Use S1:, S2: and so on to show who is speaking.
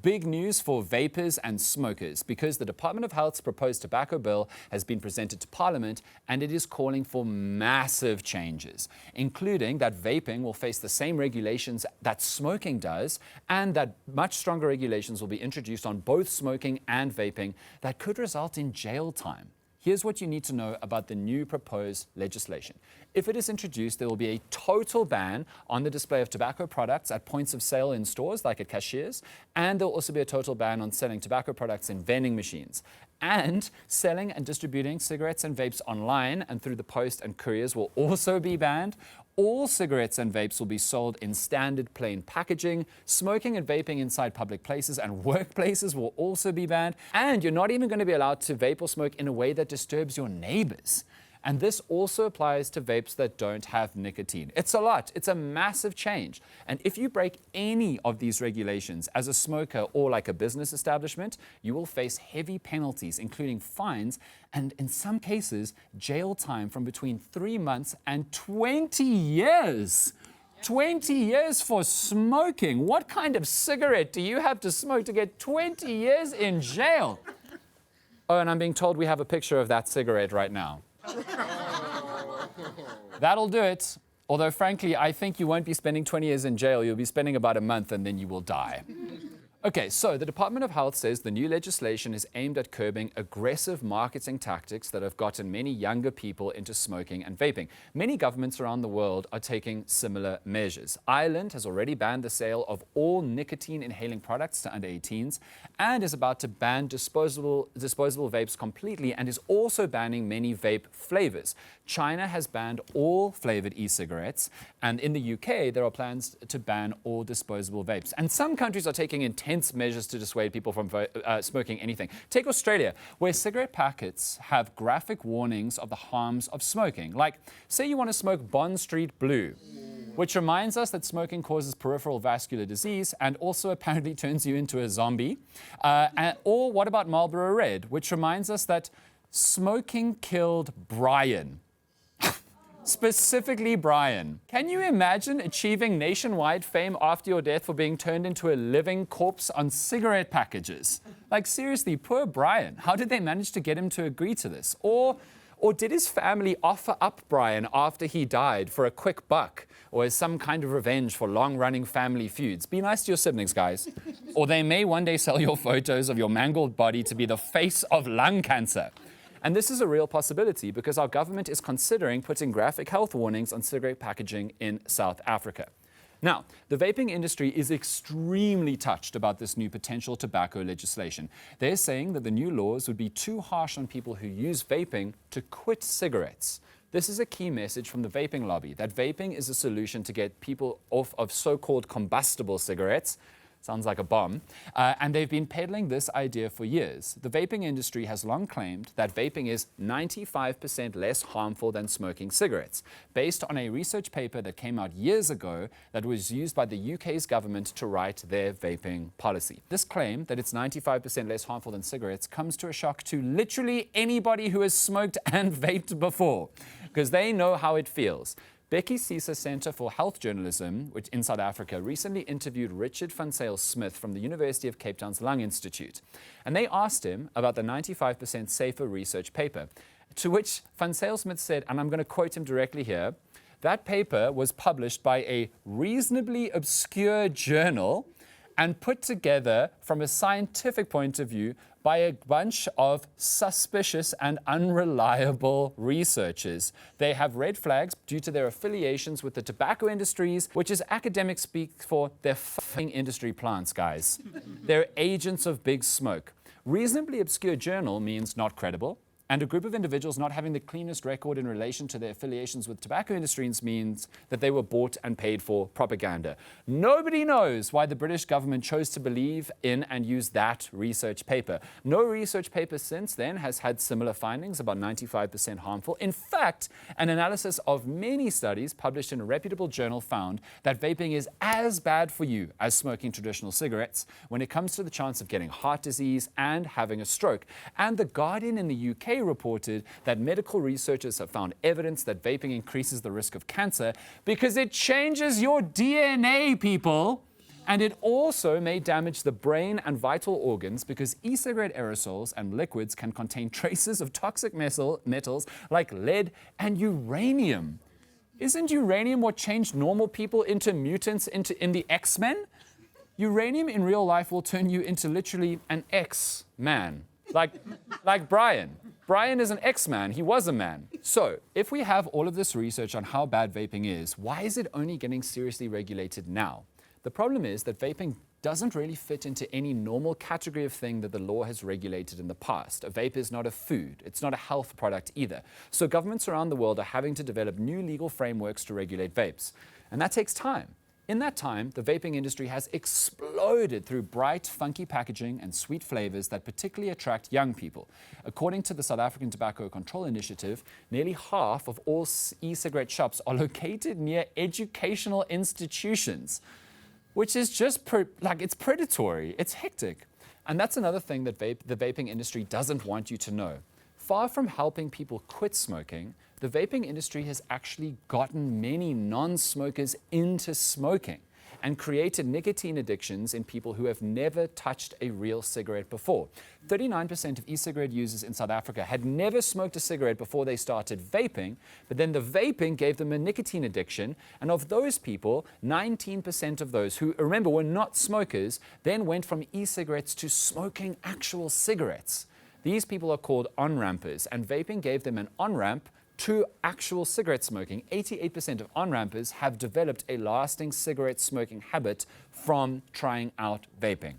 S1: Big news for vapers and smokers because the Department of Health's proposed tobacco bill has been presented to Parliament and it is calling for massive changes, including that vaping will face the same regulations that smoking does and that much stronger regulations will be introduced on both smoking and vaping that could result in jail time. Here's what you need to know about the new proposed legislation. If it is introduced, there will be a total ban on the display of tobacco products at points of sale in stores, like at cashiers, and there will also be a total ban on selling tobacco products in vending machines. And selling and distributing cigarettes and vapes online and through the post and couriers will also be banned. All cigarettes and vapes will be sold in standard plain packaging. Smoking and vaping inside public places and workplaces will also be banned. And you're not even going to be allowed to vape or smoke in a way that disturbs your neighbors. And this also applies to vapes that don't have nicotine. It's a lot. It's a massive change. And if you break any of these regulations as a smoker or like a business establishment, you will face heavy penalties, including fines and, in some cases, jail time from between 3 months and 20 years. 20 years for smoking. What kind of cigarette do you have to smoke to get 20 years in jail? Oh, and I'm being told we have a picture of that cigarette right now. That'll do it. Although, frankly, I think you won't be spending 20 years in jail. You'll be spending about a month and then you will die. Okay, so the Department of Health says the new legislation is aimed at curbing aggressive marketing tactics that have gotten many younger people into smoking and vaping. Many governments around the world are taking similar measures. Ireland has already banned the sale of all nicotine inhaling products to under 18s and is about to ban disposable vapes completely and is also banning many vape flavors. China has banned all flavored e-cigarettes, and in the UK there are plans to ban all disposable vapes. And some countries are taking intense measures to dissuade people from smoking anything. Take Australia, where cigarette packets have graphic warnings of the harms of smoking. Like, say you want to smoke Bond Street Blue, which reminds us that smoking causes peripheral vascular disease and also apparently turns you into a zombie. Or what about Marlboro Red, which reminds us that smoking killed Brian. Specifically Brian. Can you imagine achieving nationwide fame after your death for being turned into a living corpse on cigarette packages? Like, seriously, poor Brian. How did they manage to get him to agree to this? Or did his family offer up Brian after he died for a quick buck or as some kind of revenge for long-running family feuds? Be nice to your siblings, guys. Or they may one day sell your photos of your mangled body to be the face of lung cancer. And this is a real possibility because our government is considering putting graphic health warnings on cigarette packaging in South Africa. Now, the vaping industry is extremely touched about this new potential tobacco legislation. They're saying that the new laws would be too harsh on people who use vaping to quit cigarettes. This is a key message from the vaping lobby, that vaping is a solution to get people off of so-called combustible cigarettes. Sounds like a bomb. And they've been peddling this idea for years. The vaping industry has long claimed that vaping is 95% less harmful than smoking cigarettes, based on a research paper that came out years ago that was used by the UK's government to write their vaping policy. This claim that it's 95% less harmful than cigarettes comes to a shock to literally anybody who has smoked and vaped before, because they know how it feels. Becky Cisa Centre for Health Journalism, which in South Africa, recently interviewed Richard van Zyl-Smith from the University of Cape Town's Lung Institute. And they asked him about the 95% safer research paper, to which van Zyl-Smith said, and I'm going to quote him directly here, that paper was published by a reasonably obscure journal and put together from a scientific point of view by a bunch of suspicious and unreliable researchers. They have red flags due to their affiliations with the tobacco industries, which is academic speak for their f***ing industry plants, guys. They're agents of big smoke. Reasonably obscure journal means not credible. And a group of individuals not having the cleanest record in relation to their affiliations with tobacco industries means that they were bought and paid for propaganda. Nobody knows why the British government chose to believe in and use that research paper. No research paper since then has had similar findings about 95% harmful. In fact, an analysis of many studies published in a reputable journal found that vaping is as bad for you as smoking traditional cigarettes when it comes to the chance of getting heart disease and having a stroke. And The Guardian in the UK reported that medical researchers have found evidence that vaping increases the risk of cancer because it changes your DNA, people. And it also may damage the brain and vital organs because e-cigarette aerosols and liquids can contain traces of toxic metals like lead and uranium. Isn't uranium what changed normal people into mutants in the X-Men? Uranium in real life will turn you into literally an X-man. Like Brian. Brian is an X-man. He was a man. So, if we have all of this research on how bad vaping is, why is it only getting seriously regulated now? The problem is that vaping doesn't really fit into any normal category of thing that the law has regulated in the past. A vape is not a food. It's not a health product either. So governments around the world are having to develop new legal frameworks to regulate vapes. And that takes time. In that time, the vaping industry has exploded through bright, funky packaging and sweet flavors that particularly attract young people. According to the South African Tobacco Control Initiative, nearly half of all e-cigarette shops are located near educational institutions, which is just it's predatory. It's hectic. And that's another thing that the vaping industry doesn't want you to know. Far from helping people quit smoking, the vaping industry has actually gotten many non-smokers into smoking and created nicotine addictions in people who have never touched a real cigarette before. 39% of e-cigarette users in South Africa had never smoked a cigarette before they started vaping, but then the vaping gave them a nicotine addiction, and of those people, 19% of those who, remember, were not smokers, then went from e-cigarettes to smoking actual cigarettes. These people are called on-rampers, and vaping gave them an on-ramp to actual cigarette smoking. 88% of on-rampers have developed a lasting cigarette smoking habit from trying out vaping.